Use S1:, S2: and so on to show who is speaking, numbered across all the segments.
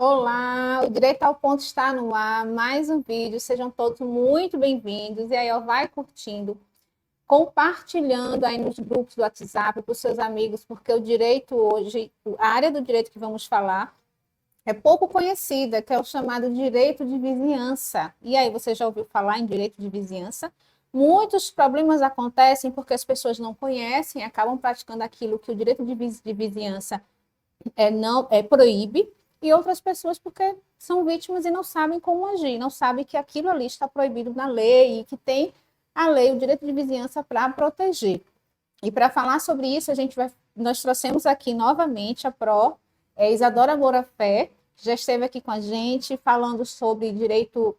S1: Olá, o Direito ao Ponto está no ar, mais um vídeo, sejam todos muito bem-vindos. E aí, ó, vai curtindo, compartilhando aí nos grupos do WhatsApp para os seus amigos, porque o direito hoje, a área do direito que vamos falar, é pouco conhecida, que é o chamado direito de vizinhança. E aí, você já ouviu falar em direito de vizinhança? Muitos problemas acontecem porque as pessoas não conhecem, acabam praticando aquilo que o direito de vizinhança não proíbe, e outras pessoas porque são vítimas e não sabem como agir, não sabem que aquilo ali está proibido na lei e que tem a lei, o direito de vizinhança para proteger. E para falar sobre isso, nós trouxemos aqui novamente a Isadora Moura Fé, que já esteve aqui com a gente falando sobre direito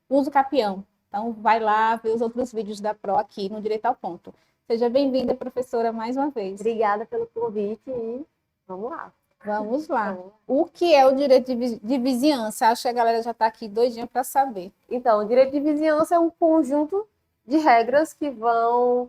S1: uso capião. Então, vai lá ver os outros vídeos da Pro aqui no Direito ao Ponto. Seja bem-vinda, professora, mais uma vez.
S2: Obrigada pelo convite e vamos lá.
S1: Vamos lá. O que é o direito de vizinhança? Acho que a galera já está aqui doidinha para saber.
S2: Então, o direito de vizinhança é um conjunto de regras que vão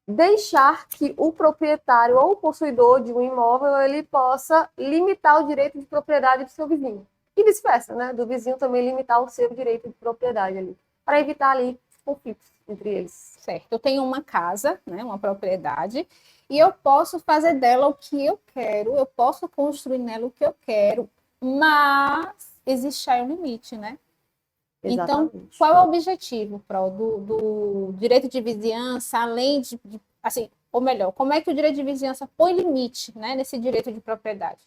S2: deixar que o proprietário ou o possuidor de um imóvel ele possa limitar o direito de propriedade do seu vizinho. E vice-versa, né? Do vizinho também limitar o seu direito de propriedade ali, para evitar ali conflitos entre eles.
S1: Certo. Eu tenho uma casa, né, uma propriedade, e eu posso fazer dela o que eu quero, eu posso construir nela o que eu quero, mas existe aí um limite, né? Então,
S2: Exatamente.
S1: qual é o objetivo, do direito de vizinhança, além assim, ou melhor, como é que o direito de vizinhança põe limite, né, nesse direito de propriedade?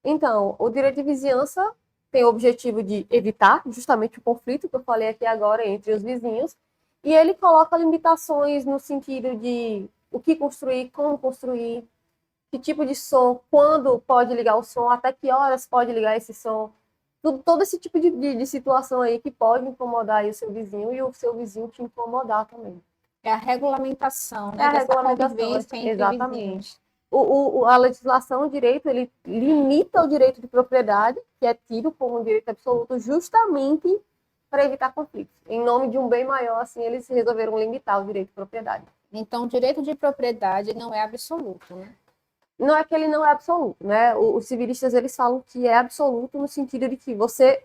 S2: Então, o direito de vizinhança tem o objetivo de evitar justamente o conflito que eu falei aqui agora entre os vizinhos, e ele coloca limitações no sentido de o que construir, como construir, que tipo de som, quando pode ligar o som, até que horas pode ligar esse som, todo esse tipo de situação aí que pode incomodar aí o seu vizinho e o seu vizinho te incomodar também.
S1: É a regulamentação,
S2: É
S1: né,
S2: a
S1: dessa
S2: regulamentação,
S1: convivência entre
S2: exatamente.
S1: vizinhos.
S2: A legislação, o direito, ele limita o direito de propriedade, que é tido como um direito absoluto, justamente para evitar conflitos. Em nome de um bem maior, assim, eles resolveram limitar o direito de propriedade.
S1: Então, o direito de propriedade não é absoluto, né?
S2: Não é que ele não é absoluto, né? Os civilistas, eles falam que é absoluto no sentido de que você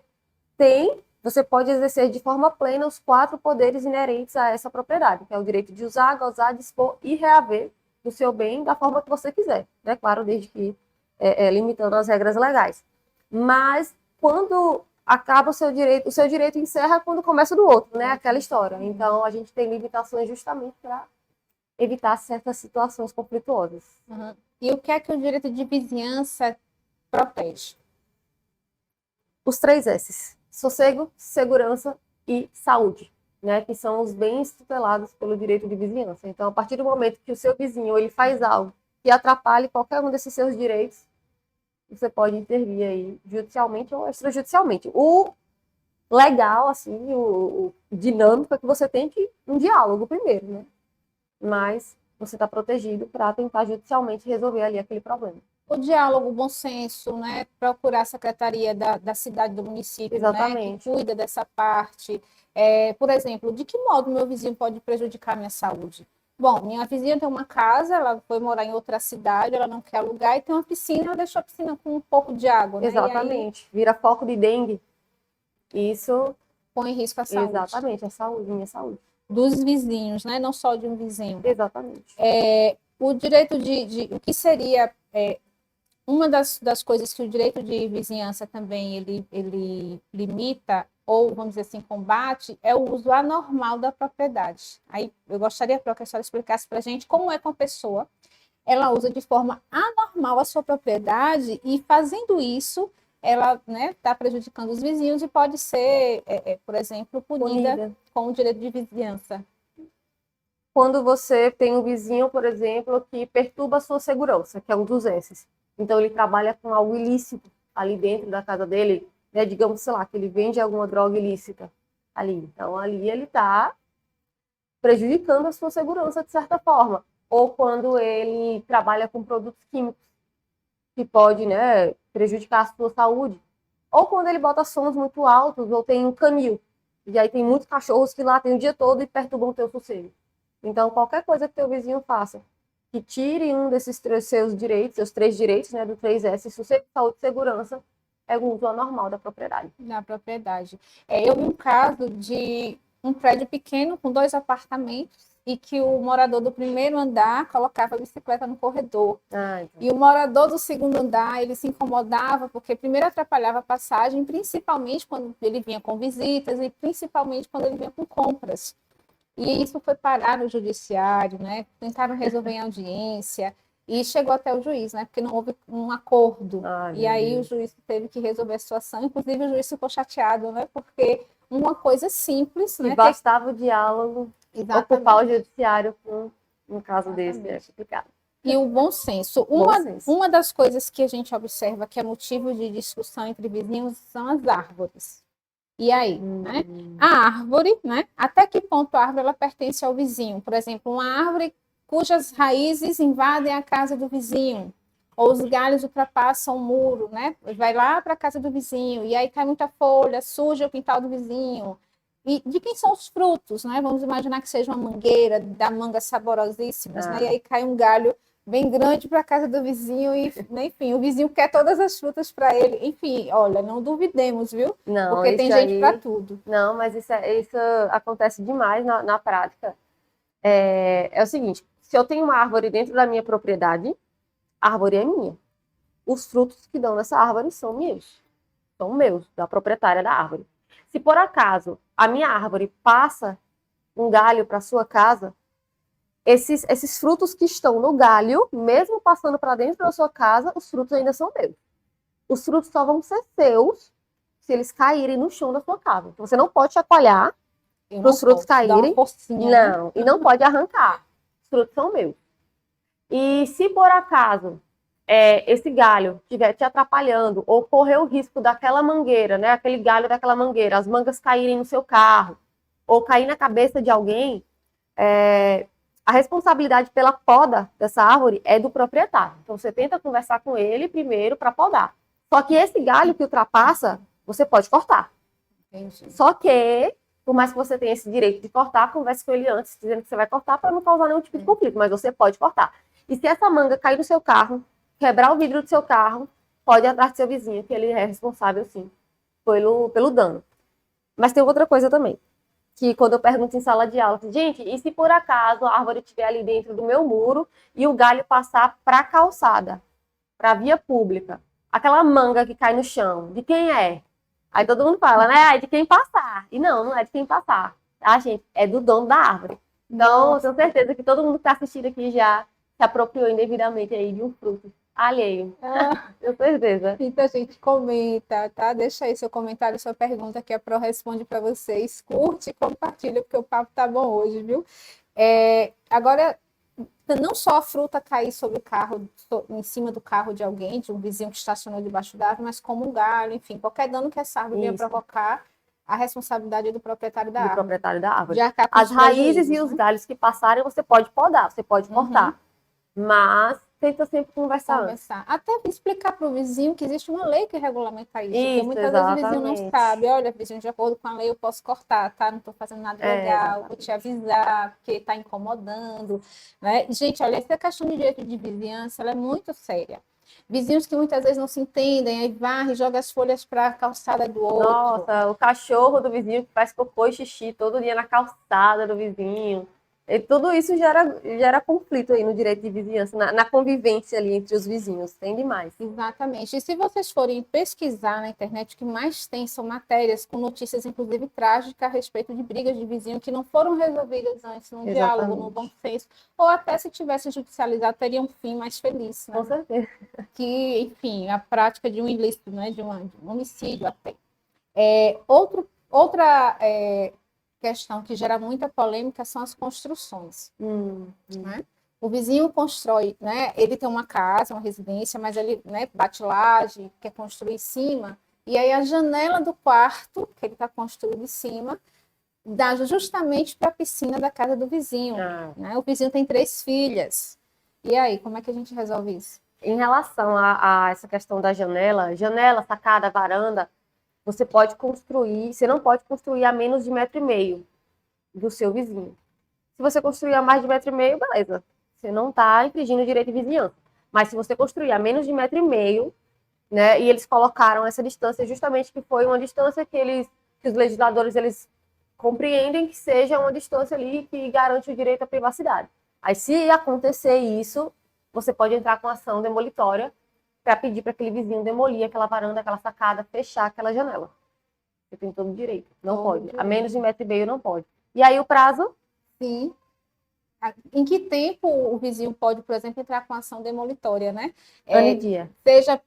S2: pode exercer de forma plena os 4 poderes inerentes a essa propriedade, que é o direito de usar, gozar, dispor e reaver do seu bem da forma que você quiser, né? Claro, desde que limitando as regras legais. Mas quando acaba o seu direito encerra quando começa o do outro, né? Aquela história. Então a gente tem limitações justamente para evitar certas situações conflituosas.
S1: Uhum. E o que é que o direito de vizinhança protege?
S2: Os 3 S's: sossego, segurança e saúde, né? Que são os bens tutelados pelo direito de vizinhança. Então, a partir do momento que o seu vizinho ele faz algo que atrapalhe qualquer um desses seus direitos, você pode intervir aí judicialmente ou extrajudicialmente. O legal, assim, o dinâmico é que você tem que um diálogo primeiro, né? Mas você está protegido para tentar judicialmente resolver ali aquele problema.
S1: O diálogo, o bom senso, né? Procurar a secretaria da cidade, do município, né? Que
S2: Exatamente.
S1: cuida dessa parte. Por exemplo, de que modo meu vizinho pode prejudicar a minha saúde? Bom, minha vizinha tem uma casa, ela foi morar em outra cidade, ela não quer alugar e tem uma piscina, ela deixou a piscina com um pouco de água, né? E aí
S2: Exatamente. Vira foco de dengue. Isso,
S1: põe em risco a saúde
S2: exatamente, a saúde, minha saúde.
S1: dos vizinhos, né? Não só de um vizinho.
S2: Exatamente.
S1: O direito o que seria uma das coisas que o direito de vizinhança também ele limita, ou vamos dizer assim, combate, é o uso anormal da propriedade. Aí eu gostaria que a senhora explicasse para a gente como é que uma pessoa ela usa de forma anormal a sua propriedade e fazendo isso ela está prejudicando os vizinhos e pode ser, por exemplo, punida
S2: Unida.
S1: com o direito de vizinhança.
S2: Quando você tem um vizinho, por exemplo, que perturba a sua segurança, que é um dos S's. Então, ele trabalha com algo ilícito ali dentro da casa dele, né? Digamos, sei lá, que ele vende alguma droga ilícita ali. Então, ali ele está prejudicando a sua segurança de certa forma. Ou quando ele trabalha com produtos químicos, que pode, né, prejudicar a sua saúde. Ou quando ele bota sons muito altos, ou tem um canil. E aí tem muitos cachorros que lá tem o dia todo e perturbam o teu sossego. Então, qualquer coisa que teu vizinho faça, que tire um desses seus direitos, seus 3 direitos, né, do 3S, sossego, saúde e segurança, é o uso anormal da propriedade.
S1: Na propriedade. Eu vi um caso de um prédio pequeno com 2 apartamentos e que o morador do primeiro andar colocava a bicicleta no corredor.
S2: Então.
S1: E o morador do segundo andar, ele se incomodava porque primeiro atrapalhava a passagem, principalmente quando ele vinha com visitas e principalmente quando ele vinha com compras. E isso foi parar no judiciário, né? Tentaram resolver em audiência e chegou até o juiz, né? Porque não houve um acordo. E aí o juiz teve que resolver a situação. Inclusive o juiz ficou chateado, né? Porque uma coisa simples, né?
S2: E bastava o diálogo, ocupar o judiciário com um caso desse, é complicado.
S1: E o bom senso. Uma das coisas que a gente observa que é motivo de discussão entre vizinhos são as árvores. E aí, né? A árvore, né? Até que ponto a árvore ela pertence ao vizinho? Por exemplo, uma árvore cujas raízes invadem a casa do vizinho, ou os galhos ultrapassam o muro, né? Vai lá para a casa do vizinho, e aí cai muita folha, suja o quintal do vizinho. E de quem são os frutos, né? Vamos imaginar que seja uma mangueira, da mangas saborosíssimas, né? E aí cai um galho bem grande para a casa do vizinho e, enfim, o vizinho quer todas as frutas para ele. Enfim, olha, não duvidemos, viu?
S2: Não,
S1: porque tem gente para tudo.
S2: Não, mas isso acontece demais na prática. É o seguinte, se eu tenho uma árvore dentro da minha propriedade, a árvore é minha. Os frutos que dão nessa árvore são meus. São meus, da proprietária da árvore. Se por acaso a minha árvore passa um galho para sua casa, esses frutos que estão no galho, mesmo passando para dentro da sua casa, os frutos ainda são meus. Os frutos só vão ser seus se eles caírem no chão da sua casa. Então, você não pode chacoalhar para os frutos caírem. Não, e não pode arrancar. Os frutos são meus. E se por acaso esse galho estiver te atrapalhando ou correr o risco daquela mangueira, né, aquele galho daquela mangueira, as mangas caírem no seu carro ou cair na cabeça de alguém, a responsabilidade pela poda dessa árvore é do proprietário. Então, você tenta conversar com ele primeiro para podar. Só que esse galho que ultrapassa, você pode cortar. Entendi. Só que, por mais que você tenha esse direito de cortar, converse com ele antes, dizendo que você vai cortar para não causar nenhum tipo de conflito, mas você pode cortar. E se essa manga cair no seu carro, quebrar o vidro do seu carro, pode ir atrás do seu vizinho, que ele é responsável, sim, pelo dano. Mas tem outra coisa também, que quando eu pergunto em sala de aula, gente, e se por acaso a árvore estiver ali dentro do meu muro e o galho passar para a calçada, para a via pública, aquela manga que cai no chão, de quem é? Aí todo mundo fala, né? É de quem passar. E não é de quem passar, tá, gente? É do dono da árvore. Então, eu tenho certeza que todo mundo que está assistindo aqui já se apropriou indevidamente aí de um fruto alheio. Tenho certeza.
S1: Então, gente, comenta, tá? Deixa aí seu comentário, sua pergunta, que a Pro responde para vocês. Curte e compartilha, porque o papo tá bom hoje, viu? Agora, não só a fruta cair sobre o carro, em cima do carro de alguém, de um vizinho que estacionou debaixo da árvore, mas como um galho, enfim, qualquer dano que essa árvore venha provocar, a responsabilidade é do proprietário da árvore.
S2: Do proprietário da árvore.
S1: As
S2: raízes e os galhos que passarem, você pode podar, você pode cortar. Mas tenta sempre conversar.
S1: Até explicar para o vizinho que existe uma lei que regulamenta isso. Porque muitas
S2: exatamente.
S1: vezes o vizinho não sabe. Olha, vizinho, de acordo com a lei eu posso cortar, tá? Não estou fazendo nada legal, vou te avisar, porque está incomodando. Né? Gente, olha, essa questão de direito de vizinhança, ela é muito séria. Vizinhos que muitas vezes não se entendem, aí varre e joga as folhas para a calçada do outro.
S2: Nossa, o cachorro do vizinho que faz cocô e xixi todo dia na calçada do vizinho. E tudo isso gera conflito aí no direito de vizinhança, na convivência ali entre os vizinhos, tem demais.
S1: Exatamente. E se vocês forem pesquisar na internet, o que mais tem são matérias com notícias, inclusive trágicas, a respeito de brigas de vizinho que não foram resolvidas antes, no diálogo, no bom senso, ou até se tivesse judicializado, teria um fim mais feliz. Né?
S2: Com certeza.
S1: Que, enfim, a prática de um ilícito, né? de um homicídio até. Outra questão que gera muita polêmica são as construções. Né? O vizinho constrói, né? Ele tem uma casa, uma residência, mas ele, né, bate laje, quer construir em cima, e aí a janela do quarto, que ele está construindo em cima, dá justamente para a piscina da casa do vizinho. Né? O vizinho tem 3 filhas. E aí, como é que a gente resolve isso?
S2: Em relação a essa questão da janela, sacada, varanda, você pode construir, você não pode construir a menos de 1,5 metro do seu vizinho. Se você construir a mais de 1,5 metro, beleza. Você não está infringindo o direito de vizinhança. Mas se você construir a menos de 1,5 metro, né? E eles colocaram essa distância justamente que foi uma distância que os legisladores eles compreendem que seja uma distância ali que garante o direito à privacidade. Aí, se acontecer isso, você pode entrar com ação demolitória para pedir para aquele vizinho demolir aquela varanda, aquela sacada, fechar aquela janela. Você tem todo o direito. Não pode. A menos de 1,5 m não pode. E aí o prazo?
S1: Sim. Em que tempo o vizinho pode, por exemplo, entrar com ação demolitória, né?
S2: Ano e dia.
S1: Seja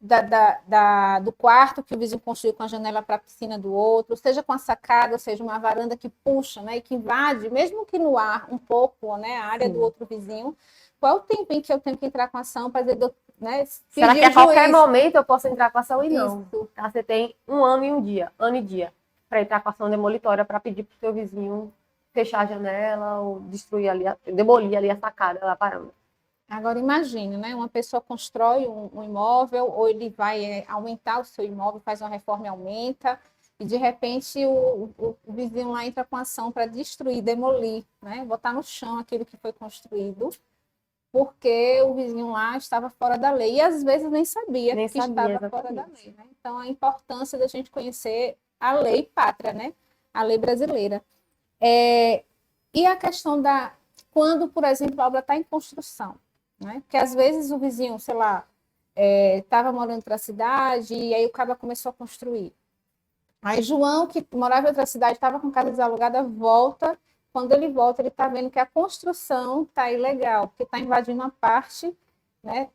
S1: do quarto que o vizinho construiu com a janela para a piscina do outro, seja com a sacada, ou seja, uma varanda que puxa, né? E que invade, mesmo que no ar, um pouco, né? A área do outro vizinho. Qual é o tempo em que eu tenho que entrar com ação para dizer, né?
S2: Será que a qualquer momento eu posso entrar com ação e não? Tá? Você tem 1 ano e 1 dia, ano e dia, para entrar com ação demolitória para pedir para o seu vizinho fechar a janela ou destruir ali, demolir ali a sacada da varanda.
S1: Agora imagine, né? Uma pessoa constrói um imóvel ou ele vai aumentar o seu imóvel, faz uma reforma e aumenta, e de repente o vizinho lá entra com ação para destruir, demolir, né? Botar no chão aquilo que foi construído, porque o vizinho lá estava fora da lei. E às vezes nem sabia que estava
S2: exatamente.
S1: fora da lei, né? Então a importância da gente conhecer a lei pátria, né? A lei brasileira. E a questão da quando, por exemplo, a obra está em construção, né? Porque às vezes o vizinho, sei lá, estava morando em outra cidade e aí o cara começou a construir. Aí João, que morava em outra cidade, estava com casa desalugada, volta. Quando ele volta, ele está vendo que a construção está ilegal, porque está invadindo uma parte, né?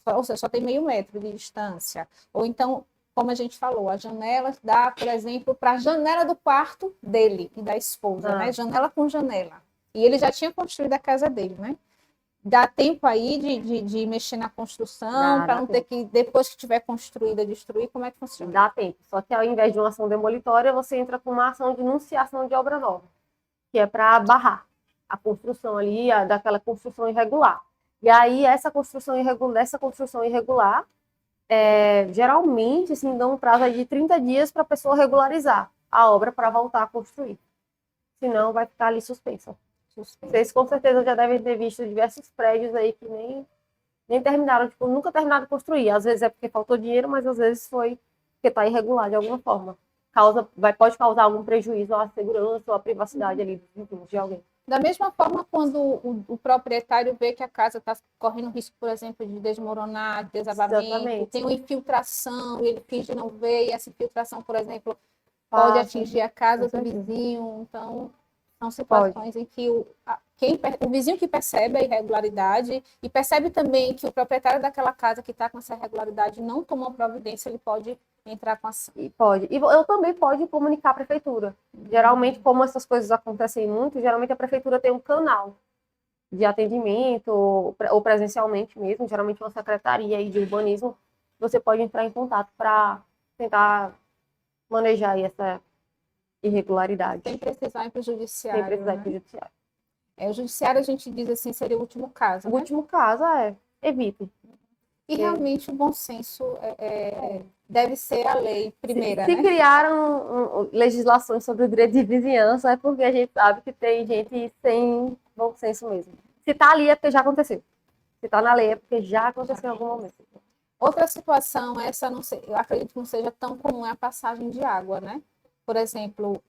S1: Ou seja, só tem meio metro de distância. Ou então, como a gente falou, a janela dá, por exemplo, para a janela do quarto dele e da esposa, né? Janela com janela. E ele já tinha construído a casa dele, né? Dá tempo aí de mexer na construção, para não ter que, depois que tiver construída, destruir? Como é que funciona?
S2: Dá tempo. Só que ao invés de uma ação demolitória, você entra com uma ação de enunciação de obra nova, que é para barrar a construção ali, daquela construção irregular. E aí, essa construção irregular, geralmente, assim, dá um prazo de 30 dias para a pessoa regularizar a obra para voltar a construir. Senão, vai ficar ali suspensa. Vocês, com certeza, já devem ter visto diversos prédios aí que nem terminaram, tipo, nunca terminaram de construir. Às vezes é porque faltou dinheiro, mas às vezes foi porque está irregular de alguma forma. Pode causar algum prejuízo à segurança ou à privacidade ali de alguém.
S1: Da mesma forma, quando o proprietário vê que a casa está correndo risco, por exemplo, de desmoronar, de desabamento, exatamente, tem uma infiltração, e ele finge não ver, e essa infiltração, por exemplo, pode atingir a casa do vizinho. Então, são situações em que o vizinho que percebe a irregularidade e percebe também que o proprietário daquela casa que está com essa irregularidade não tomou providência, ele pode entrar com ação.
S2: E pode. E eu também pode comunicar à prefeitura. Geralmente, como essas coisas acontecem muito, geralmente a prefeitura tem um canal de atendimento, ou presencialmente mesmo, geralmente uma secretaria aí de urbanismo, você pode entrar em contato para tentar manejar aí essa irregularidade.
S1: Sem precisar ir para o judiciário.
S2: Sem precisar ir para o judiciário.
S1: O judiciário, a gente diz assim, seria o último caso.
S2: O último caso evite.
S1: E realmente o bom senso deve ser a lei primeira,
S2: Se criaram legislações sobre o direito de vizinhança, é porque a gente sabe que tem gente sem bom senso mesmo. Se está ali é porque já aconteceu. Se está na lei é porque já aconteceu em algum momento.
S1: Outra situação, essa não sei, eu acredito que não seja tão comum, é a passagem de água, né? Por exemplo,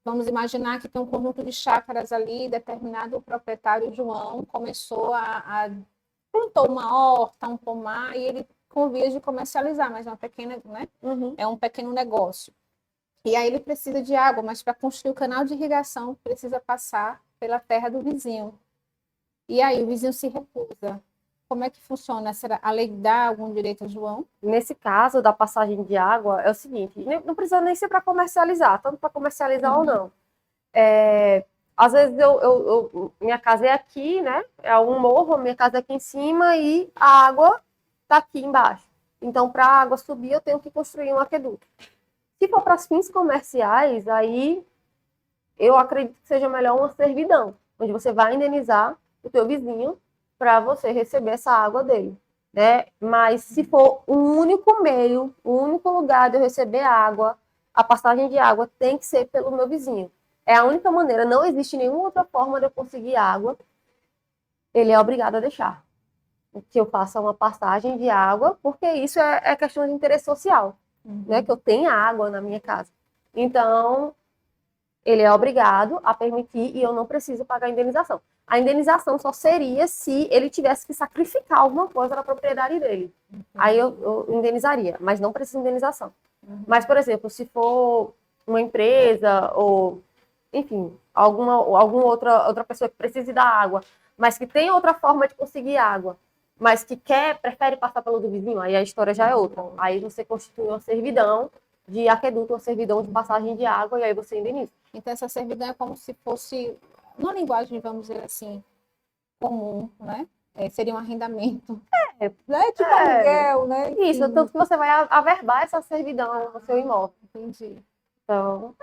S1: vamos imaginar que tem um conjunto de chácaras ali, determinado proprietário, João, começou plantou uma horta, um pomar, e ele com vias de comercializar, mas é uma pequena, né? É um pequeno negócio. E aí ele precisa de água, mas para construir o canal de irrigação precisa passar pela terra do vizinho. E aí o vizinho se recusa. Como é que funciona? Será a lei dá algum direito a João?
S2: Nesse caso da passagem de água, é o seguinte, não precisa nem ser para comercializar, tanto para comercializar ou não. Às vezes minha casa é aqui, né? É um morro, minha casa é aqui em cima e a água está aqui embaixo. Então, para a água subir, eu tenho que construir um aqueduto. Se for para fins comerciais, aí eu acredito que seja melhor uma servidão, onde você vai indenizar o teu vizinho para você receber essa água dele, né? Mas se for o único meio, o único lugar de eu receber água, a passagem de água tem que ser pelo meu vizinho. É a única maneira, não existe nenhuma outra forma de eu conseguir água. Ele é obrigado a deixar. que eu faça uma passagem de água, porque isso é questão de interesse social, né? Que eu tenha água na minha casa. Então, ele é obrigado a permitir e eu não preciso pagar a indenização. A indenização só seria se ele tivesse que sacrificar alguma coisa da propriedade dele. Aí eu indenizaria, mas não precisa de indenização. Mas, por exemplo, se for uma empresa ou, enfim, alguma outra pessoa que precise da água, mas que tem outra forma de conseguir água, mas que prefere passar pelo do vizinho, aí a história já é outra. Aí você constitui uma servidão de aqueduto, uma servidão de passagem de água, e aí você indeniza.
S1: Então, essa servidão é como se fosse, numa linguagem, vamos dizer assim, comum, né? Seria um arrendamento. Né? Tipo aluguel, né?
S2: Isso,
S1: Enfim,
S2: tanto que você vai averbar essa servidão no seu imóvel.
S1: entendi.
S2: Então,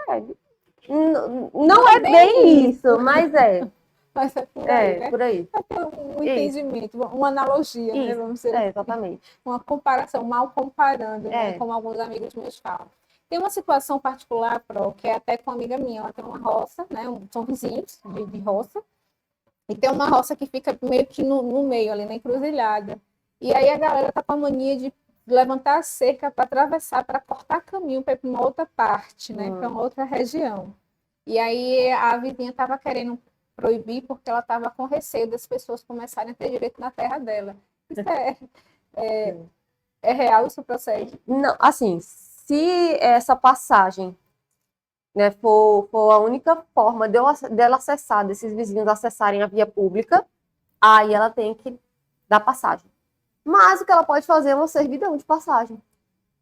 S2: não é bem isso, mas é.
S1: Mas é por aí, né?
S2: Por aí.
S1: Um entendimento, uma analogia, né?
S2: Isso,
S1: Vamos dizer assim.
S2: exatamente.
S1: Uma comparação, mal comparando, né? Como alguns amigos meus falam. Tem uma situação particular, Pro, que é até com uma amiga minha, ela tem uma roça, né? São vizinhos de roça, e tem uma roça que fica meio que no meio, ali na encruzilhada. E aí a galera tá com a mania de levantar a cerca para atravessar, para cortar caminho para ir para uma outra parte, né? Para uma outra região. E aí a vizinha estava querendo proibir porque ela estava com receio das pessoas começarem a ter direito na terra dela. Isso é real, isso procede?
S2: Não, assim, se essa passagem, né, for a única forma dela acessar, desses vizinhos acessarem a via pública, aí ela tem que dar passagem. Mas o que ela pode fazer é uma servidão de passagem.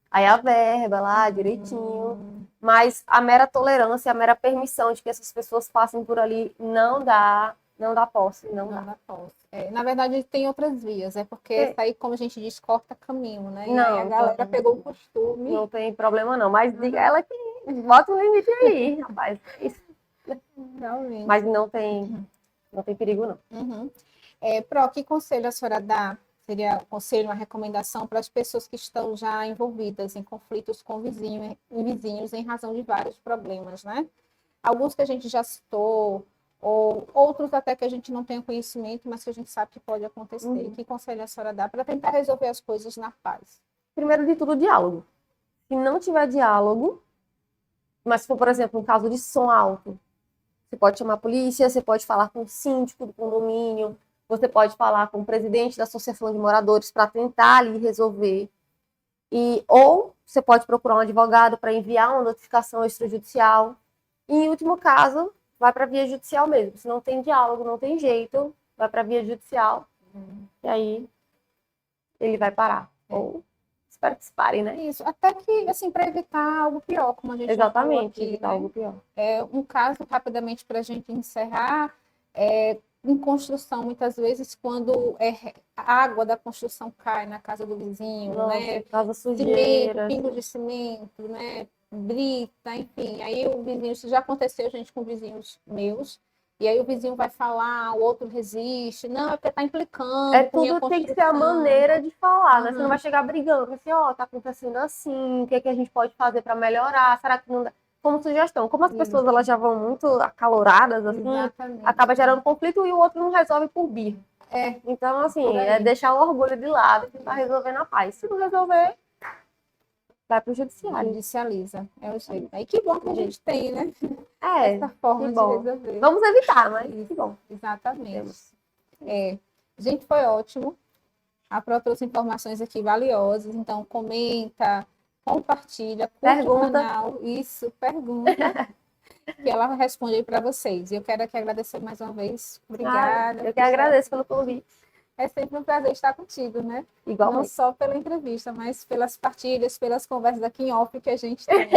S2: Aí a verba lá, direitinho. Mas a mera tolerância, a mera permissão de que essas pessoas passem por ali não dá posse. Não dá
S1: posse. Na verdade, tem outras vias, porque isso aí, como a gente diz, corta caminho, né? E
S2: não,
S1: aí a galera pegou o costume.
S2: Não tem problema não, mas diga ela que bota um limite aí, rapaz.
S1: Realmente.
S2: Mas não tem perigo não.
S1: Pro, que conselho a senhora dá? Seria um conselho, uma recomendação para as pessoas que estão já envolvidas em conflitos com vizinhos em razão de vários problemas, né? Alguns que a gente já citou, ou outros até que a gente não tem conhecimento, mas que a gente sabe que pode acontecer. Que conselho a senhora dá para tentar resolver as coisas na paz?
S2: Primeiro de tudo, diálogo. Se não tiver diálogo, mas se for, por exemplo, um caso de som alto, você pode chamar a polícia, você pode falar com o síndico do condomínio, você pode falar com o presidente da associação de moradores para tentar ali resolver. Ou você pode procurar um advogado para enviar uma notificação extrajudicial. E, em último caso, vai para a via judicial mesmo. Se não tem diálogo, não tem jeito, vai para a via judicial. E aí ele vai parar. Ou espero que se pare, né?
S1: Isso, até que, assim, para evitar algo pior, como a gente
S2: Exatamente,
S1: aqui,
S2: evitar
S1: né?
S2: algo pior.
S1: Um caso, rapidamente, para a gente encerrar, em construção, muitas vezes, quando a água da construção cai na casa do vizinho,
S2: Nossa,
S1: né?
S2: casa sujeira.
S1: Pingo de cimento, né? Brita, enfim. Aí o vizinho, isso já aconteceu, gente, com vizinhos meus. E aí o vizinho vai falar, o outro resiste. Não, é porque está implicando.
S2: Tudo tem que ser a maneira de falar, né? Você não vai chegar brigando, assim, tá acontecendo assim, o que a gente pode fazer para melhorar? Será que não dá? Como sugestão. Como as pessoas elas já vão muito acaloradas, assim, acaba gerando conflito e o outro não resolve por birra. Então, assim, deixar o orgulho de lado e tentar resolver na paz. Se não resolver, vai pro judiciário.
S1: Judicializa, é o jeito. Aí que bom que a gente tem, né?
S2: Essa
S1: forma de resolver.
S2: Vamos evitar, mas que bom.
S1: Exatamente. Gente, foi ótimo. A Pro trouxe informações aqui valiosas, então comenta, compartilha, curte o canal. Isso, pergunta. Que ela responde aí para vocês. E eu quero aqui agradecer mais uma vez. Obrigada.
S2: Eu que agradeço pelo convite.
S1: É sempre um prazer estar contigo, né?
S2: Igualmente.
S1: Não só pela entrevista, mas pelas partilhas, pelas conversas aqui em off que a gente tem.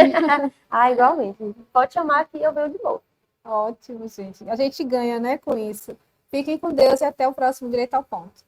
S2: Igualmente. Pode chamar que eu venho de novo.
S1: Ótimo, gente. A gente ganha, né, com isso. Fiquem com Deus e até o próximo Direito ao Ponto.